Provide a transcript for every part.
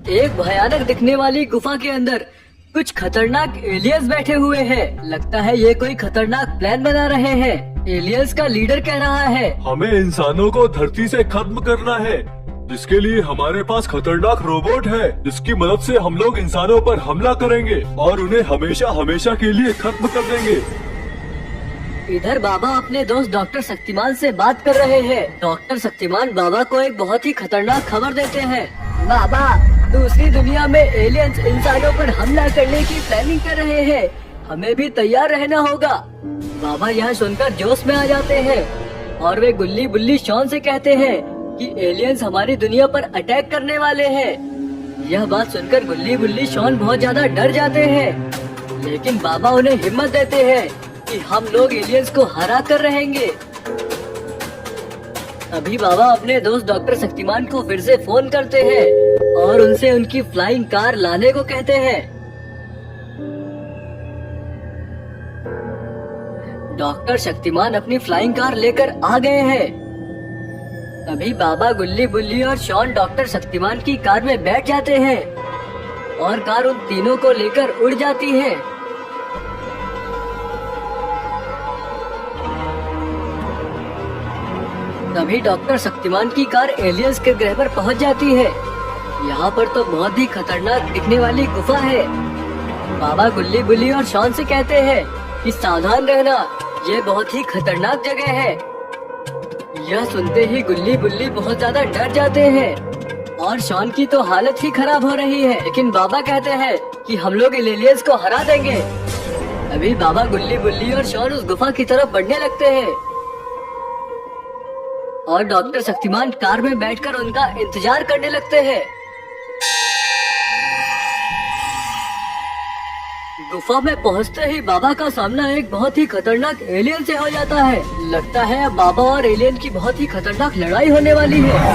एक भयानक दिखने वाली गुफा के अंदर कुछ खतरनाक एलियंस बैठे हुए हैं। लगता है ये कोई खतरनाक प्लान बना रहे हैं। एलियंस का लीडर कह रहा है, हमें इंसानों को धरती से खत्म करना है, जिसके लिए हमारे पास खतरनाक रोबोट है, जिसकी मदद से हम लोग इंसानों पर हमला करेंगे और उन्हें हमेशा हमेशा के लिए खत्म कर देंगे। इधर बाबा अपने दोस्त डॉक्टर शक्तिमान से बात कर रहे हैं। डॉक्टर शक्तिमान बाबा को एक बहुत ही खतरनाक खबर देते हैं। बाबा, दूसरी दुनिया में एलियंस इंसानों पर हमला करने की प्लानिंग कर रहे हैं, हमें भी तैयार रहना होगा। बाबा यह सुनकर जोश में आ जाते हैं और वे गुल्ली बुल्ली शॉन से कहते हैं कि एलियंस हमारी दुनिया पर अटैक करने वाले हैं। यह बात सुनकर गुल्ली बुल्ली शॉन बहुत ज्यादा डर जाते हैं, लेकिन बाबा उन्हें हिम्मत देते हैं कि हम लोग एलियंस को हरा कर रहेंगे। अभी बाबा अपने दोस्त डॉक्टर शक्तिमान को फिर से फोन करते हैं और उनसे उनकी फ्लाइंग कार लाने को कहते हैं। डॉक्टर शक्तिमान अपनी फ्लाइंग कार लेकर आ गए हैं। तभी बाबा, गुल्ली बुल्ली और शॉन डॉक्टर शक्तिमान की कार में बैठ जाते हैं और कार उन तीनों को लेकर उड़ जाती है। तभी डॉक्टर शक्तिमान की कार एलियंस के ग्रह पर पहुंच जाती है। यहाँ पर तो बहुत ही खतरनाक दिखने वाली गुफा है। बाबा गुल्ली बुल्ली और शॉन से कहते हैं कि सावधान रहना, ये बहुत ही खतरनाक जगह है। यह सुनते ही गुल्ली बुल्ली बहुत ज्यादा डर जाते हैं और शॉन की तो हालत ही खराब हो रही है। लेकिन बाबा कहते हैं कि हम लोग एलियंस को हरा देंगे। अभी बाबा, गुल्ली बुल्ली और शॉन उस गुफा की तरफ बढ़ने लगते हैं और डॉक्टर शक्तिमान कार में बैठकर उनका इंतजार करने लगते हैं। गुफा में पहुंचते ही बाबा का सामना एक बहुत ही खतरनाक एलियन से हो जाता है। लगता है अब बाबा और एलियन की बहुत ही खतरनाक लड़ाई होने वाली है।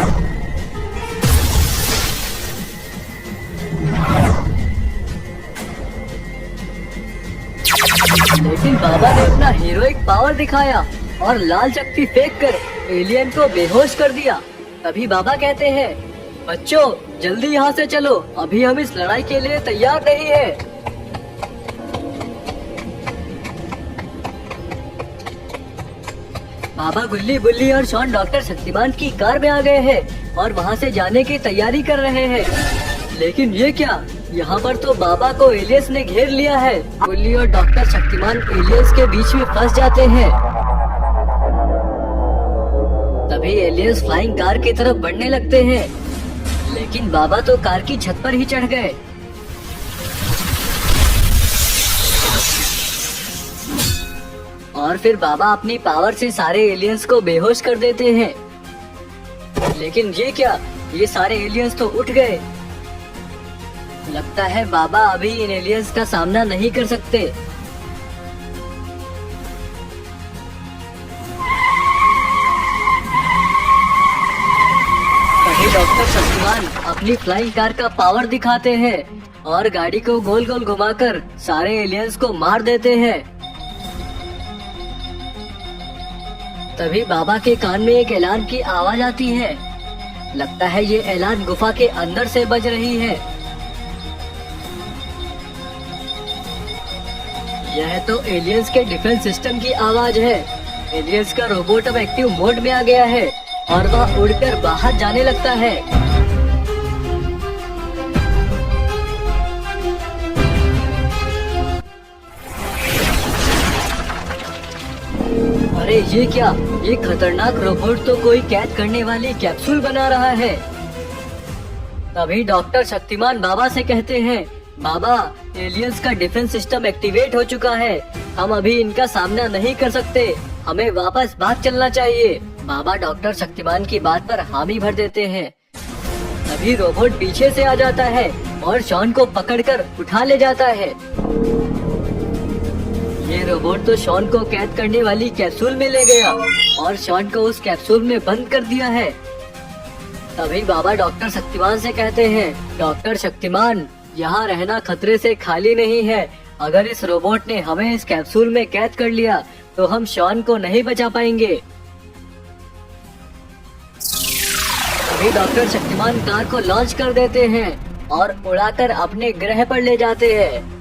लेकिन बाबा ने अपना हीरोइक पावर दिखाया और लाल शक्ति फेंक कर एलियन को बेहोश कर दिया। तभी बाबा कहते हैं, बच्चों जल्दी यहाँ से चलो, अभी हम इस लड़ाई के लिए तैयार नहीं है। बाबा, गुल्ली बुल्ली और शॉन डॉक्टर शक्तिमान की कार में आ गए हैं और वहाँ से जाने की तैयारी कर रहे हैं। लेकिन ये क्या, यहाँ पर तो बाबा को एलियंस ने घेर लिया है। गुल्ली और डॉक्टर शक्तिमान एलियंस के बीच में फंस जाते हैं। तभी एलियंस फ्लाइंग कार की तरफ बढ़ने लगते हैं, लेकिन बाबा तो कार की छत पर ही चढ़ गए। और फिर बाबा अपनी पावर से सारे एलियंस को बेहोश कर देते हैं। लेकिन ये क्या, ये सारे एलियंस तो उठ गए। लगता है बाबा अभी इन एलियंस का सामना नहीं कर सकते। तभी डॉक्टर शक्तिमान अपनी फ्लाइंग कार का पावर दिखाते हैं और गाड़ी को गोल गोल घुमाकर सारे एलियंस को मार देते हैं। तभी बाबा के कान में एक ऐलान की आवाज आती है। लगता है ये ऐलान गुफा के अंदर से बज रही है। यह तो एलियंस के डिफेंस सिस्टम की आवाज है। एलियंस का रोबोट अब एक्टिव मोड में आ गया है और वह उड़कर बाहर जाने लगता है। अरे ये क्या, ये खतरनाक रोबोट तो कोई कैद करने वाली कैप्सूल बना रहा है। तभी डॉक्टर शक्तिमान बाबा से कहते हैं, बाबा एलियंस का डिफेंस सिस्टम एक्टिवेट हो चुका है, हम अभी इनका सामना नहीं कर सकते, हमें वापस भाग चलना चाहिए। बाबा डॉक्टर शक्तिमान की बात पर हामी भर देते हैं। तभी रोबोट पीछे से आ जाता है और शॉन को पकड़कर उठा ले जाता है। ये रोबोट तो शॉन को कैद करने वाली कैप्सूल में ले गया और शॉन को उस कैप्सूल में बंद कर दिया है। तभी बाबा डॉक्टर शक्तिमान से कहते हैं, डॉक्टर शक्तिमान यहाँ रहना खतरे से खाली नहीं है। अगर इस रोबोट ने हमें इस कैप्सूल में कैद कर लिया तो हम शॉन को नहीं बचा पाएंगे। तभी डॉक्टर शक्तिमान कार को लॉन्च कर देते हैं और उड़ाकर अपने ग्रह पर ले जाते हैं।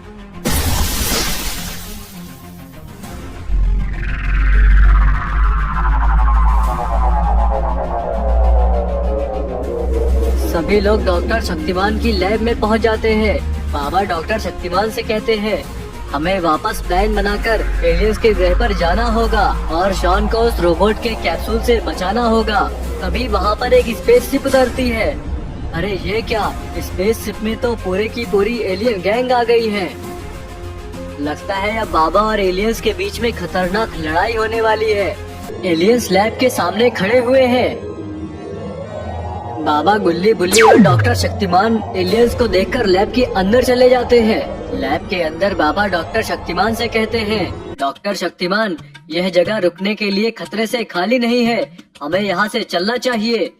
सभी लोग डॉक्टर शक्तिमान की लैब में पहुंच जाते हैं। बाबा डॉक्टर शक्तिमान से कहते हैं, हमें वापस प्लान बनाकर एलियंस के ग्रह पर जाना होगा और शॉन को उस रोबोट के कैप्सूल से बचाना होगा। तभी वहाँ पर एक स्पेसशिप उतरती है। अरे ये क्या, स्पेसशिप में तो पूरे की पूरी एलियन गैंग आ गई है। लगता है अब बाबा और एलियंस के बीच में खतरनाक लड़ाई होने वाली है। एलियंस लैब के सामने खड़े हुए हैं। बाबा, गुल्ली बुल्ली और डॉक्टर शक्तिमान एलियंस को देखकर लैब के अंदर चले जाते हैं। लैब के अंदर बाबा डॉक्टर शक्तिमान से कहते हैं, डॉक्टर शक्तिमान, यह जगह रुकने के लिए खतरे से खाली नहीं है, हमें यहाँ से चलना चाहिए।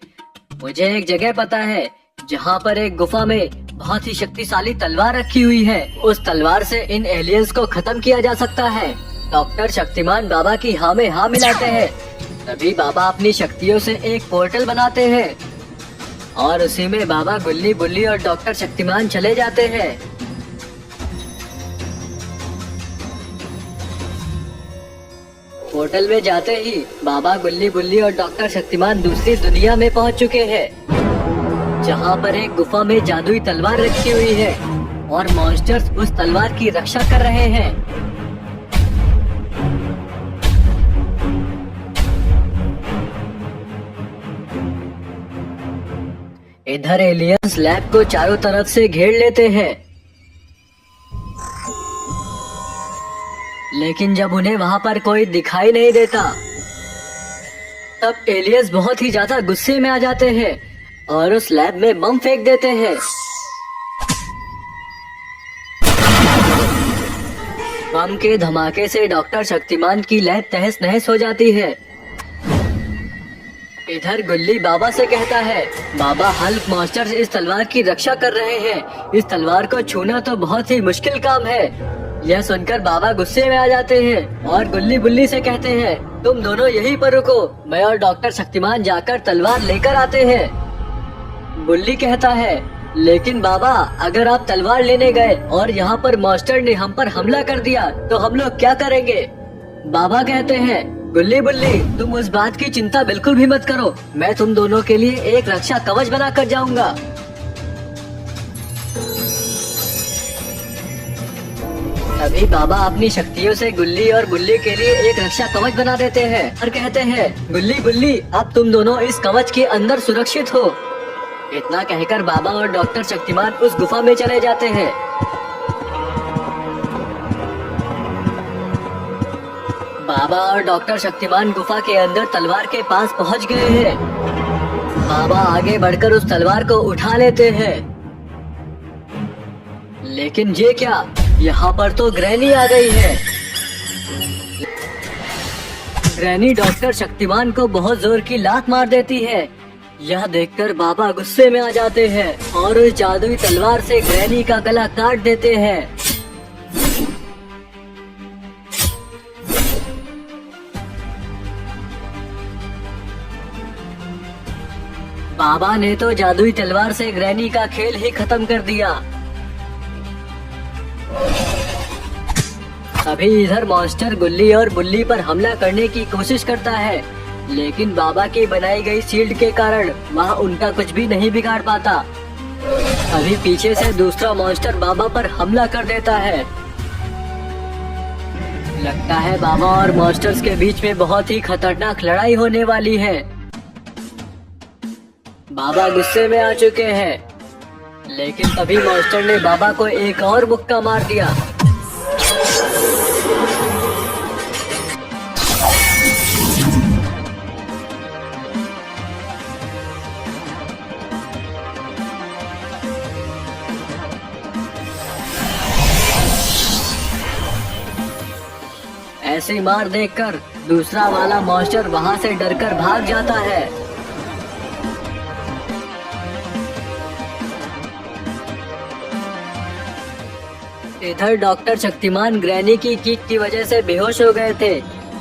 मुझे एक जगह पता है जहाँ पर एक गुफा में बहुत ही शक्तिशाली तलवार रखी हुई है। उस तलवार से इन एलियंस को खत्म किया जा सकता है। डॉक्टर शक्तिमान बाबा की हाँ में हाँ मिलाते हैं। तभी बाबा अपनी शक्तियों से एक पोर्टल बनाते हैं और उसी में बाबा, गुल्ली बुल्ली और डॉक्टर शक्तिमान चले जाते हैं। पोर्टल में जाते ही बाबा, गुल्ली बुल्ली और डॉक्टर शक्तिमान दूसरी दुनिया में पहुंच चुके हैं, जहां पर एक गुफा में जादुई तलवार रखी हुई है और मॉन्स्टर्स उस तलवार की रक्षा कर रहे हैं। इधर एलियंस लैब को चारों तरफ से घेर लेते हैं, लेकिन जब उन्हें वहाँ पर कोई दिखाई नहीं देता, तब एलियंस बहुत ही ज्यादा गुस्से में आ जाते हैं और उस लैब में बम फेंक देते हैं। बम के धमाके से डॉक्टर शक्तिमान की लैब तहस नहस हो जाती है। इधर गुल्ली बाबा से कहता है, बाबा, हल्क मॉन्स्टर्स इस तलवार की रक्षा कर रहे हैं। इस तलवार को छूना तो बहुत ही मुश्किल काम है। यह सुनकर बाबा गुस्से में आ जाते हैं और गुल्ली बुल्ली से कहते हैं, तुम दोनों यहीं पर रुको, मैं और डॉक्टर शक्तिमान जाकर तलवार लेकर आते हैं। बुल्ली कहता है, लेकिन बाबा, अगर आप तलवार लेने गए और यहाँ पर मॉन्स्टर ने हम पर हमला कर दिया तो हम लोग क्या करेंगे? बाबा कहते हैं, गुल्ली बुल्ली, तुम उस बात की चिंता बिल्कुल भी मत करो, मैं तुम दोनों के लिए एक रक्षा कवच बना कर जाऊंगा। तभी बाबा अपनी शक्तियों से गुल्ली और बुल्ली के लिए एक रक्षा कवच बना देते हैं और कहते हैं, गुल्ली बुल्ली, अब तुम दोनों इस कवच के अंदर सुरक्षित हो। इतना कहकर बाबा और डॉक्टर शक्तिमान उस गुफा में चले जाते हैं। बाबा और डॉक्टर शक्तिमान गुफा के अंदर तलवार के पास पहुंच गए हैं। बाबा आगे बढ़कर उस तलवार को उठा लेते हैं, लेकिन ये क्या, यहाँ पर तो ग्रैनी आ गई है। ग्रैनी डॉक्टर शक्तिमान को बहुत जोर की लात मार देती है। यह देखकर बाबा गुस्से में आ जाते हैं और उस जादुई तलवार से ग्रैनी का गला काट देते हैं। बाबा ने तो जादुई तलवार से ग्रैनी का खेल ही खत्म कर दिया। अभी इधर मॉन्स्टर गुल्ली और बुल्ली पर हमला करने की कोशिश करता है, लेकिन बाबा की बनाई गई शील्ड के कारण वह उनका कुछ भी नहीं बिगाड़ पाता। अभी पीछे से दूसरा मॉन्स्टर बाबा पर हमला कर देता है। लगता है बाबा और मॉन्स्टर्स के बीच में बहुत ही खतरनाक लड़ाई होने वाली है। बाबा गुस्से में आ चुके हैं, लेकिन तभी मॉन्स्टर ने बाबा को एक और मुक्का मार दिया। ऐसी मार देखकर दूसरा वाला मॉन्स्टर वहां से डरकर भाग जाता है। इधर डॉक्टर शक्तिमान ग्रैनी की किक की वजह से बेहोश हो गए थे,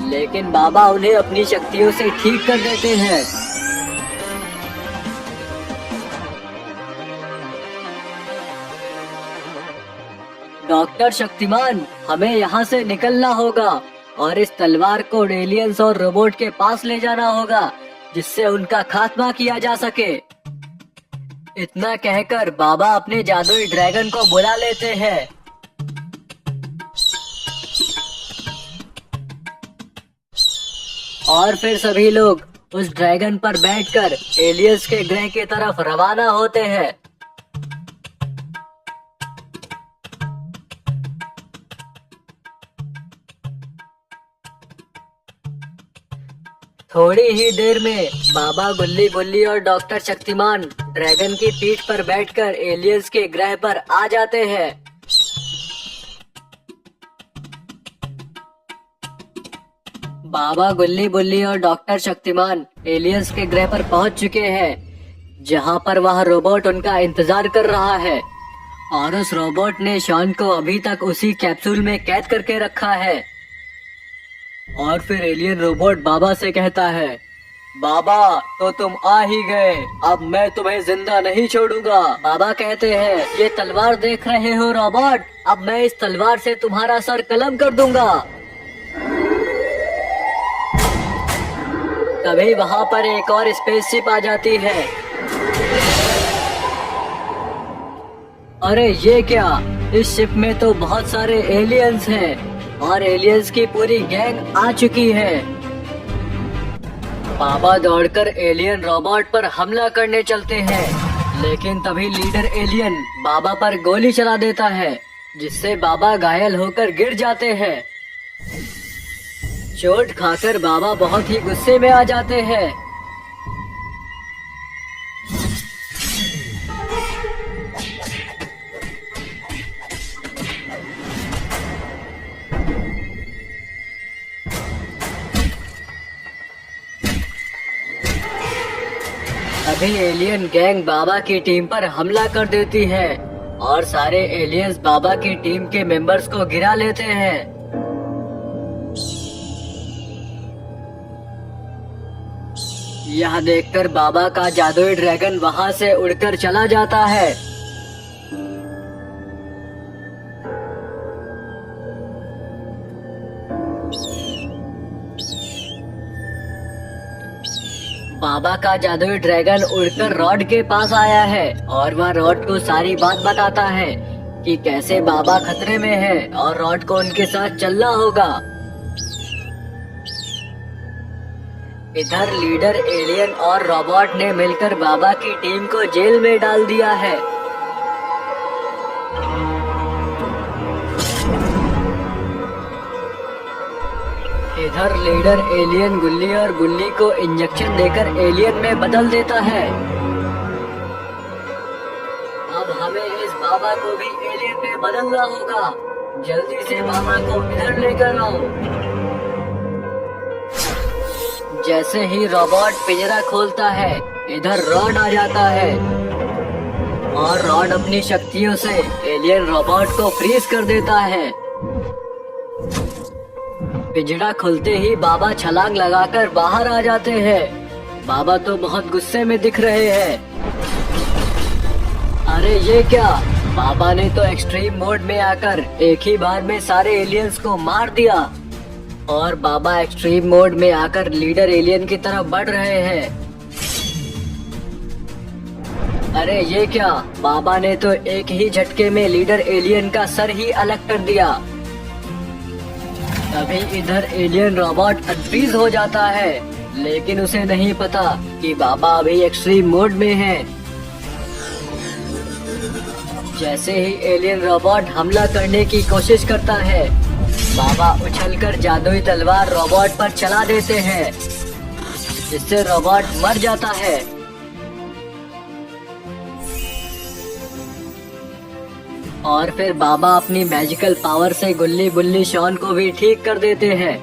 लेकिन बाबा उन्हें अपनी शक्तियों से ठीक कर देते हैं। डॉक्टर शक्तिमान, हमें यहाँ से निकलना होगा और इस तलवार को एलियंस और रोबोट के पास ले जाना होगा, जिससे उनका खात्मा किया जा सके। इतना कहकर बाबा अपने जादुई ड्रैगन को बुला लेते हैं। और फिर सभी लोग उस ड्रैगन पर बैठकर एलियंस के ग्रह की तरफ रवाना होते हैं। थोड़ी ही देर में बाबा गुल्ली बुल्ली और डॉक्टर शक्तिमान ड्रैगन की पीठ पर बैठकर एलियंस के ग्रह पर आ जाते हैं। बाबा गुल्ली बुल्ली और डॉक्टर शक्तिमान एलियंस के ग्रह पर पहुंच चुके हैं, जहां पर वह रोबोट उनका इंतजार कर रहा है। और उस रोबोट ने शॉन को अभी तक उसी कैप्सूल में कैद करके रखा है। और फिर एलियन रोबोट बाबा से कहता है, बाबा तो तुम आ ही गए, अब मैं तुम्हें जिंदा नहीं छोड़ूंगा। बाबा कहते हैं, ये तलवार देख रहे हो रोबोट, अब मैं इस तलवार से तुम्हारा सर कलम कर दूंगा। तभी वहाँ पर एक और स्पेसशिप आ जाती है। अरे ये क्या, इस शिप में तो बहुत सारे एलियंस हैं और एलियंस की पूरी गैंग आ चुकी है। बाबा दौड़कर एलियन रोबोट पर हमला करने चलते हैं, लेकिन तभी लीडर एलियन बाबा पर गोली चला देता है, जिससे बाबा घायल होकर गिर जाते हैं। चोट खाकर बाबा बहुत ही गुस्से में आ जाते हैं। अभी एलियन गैंग बाबा की टीम पर हमला कर देती है और सारे एलियंस बाबा की टीम के मेंबर्स को गिरा लेते हैं। यह देखकर बाबा का जादुई ड्रैगन वहां से उड़कर चला जाता है। बाबा का जादुई ड्रैगन उड़कर रॉड के पास आया है और वह रॉड को सारी बात बताता है कि कैसे बाबा खतरे में है और रॉड को उनके साथ चलना होगा। इधर लीडर एलियन और रोबोट ने मिलकर बाबा की टीम को जेल में डाल दिया है। इधर लीडर एलियन गुल्ली और गुल्ली को इंजेक्शन देकर एलियन में बदल देता है। अब हमें इस बाबा को भी एलियन में बदलना होगा। जल्दी से बाबा को इधर लेकर आओ। जैसे ही रोबोट पिंजरा खोलता है, इधर रॉड आ जाता है और रॉड अपनी शक्तियों से एलियन रोबोट को फ्रीज कर देता है। पिंजरा खुलते ही बाबा छलांग लगाकर बाहर आ जाते हैं। बाबा तो बहुत गुस्से में दिख रहे हैं। अरे ये क्या, बाबा ने तो एक्सट्रीम मोड में आकर एक ही बार में सारे एलियंस को मार दिया और बाबा एक्सट्रीम मोड में आकर लीडर एलियन की तरफ बढ़ रहे हैं। अरे ये क्या, बाबा ने तो एक ही झटके में लीडर एलियन का सर ही अलग कर दिया। तभी इधर एलियन रोबोट अनफ्रीज हो जाता है, लेकिन उसे नहीं पता कि बाबा अभी एक्सट्रीम मोड में है। जैसे ही एलियन रोबोट हमला करने की कोशिश करता है, बाबा उछलकर जादुई तलवार रोबोट पर चला देते हैं, जिससे रोबोट मर जाता है। और फिर बाबा अपनी मैजिकल पावर से गुल्ली बुल्ली शॉन को भी ठीक कर देते हैं।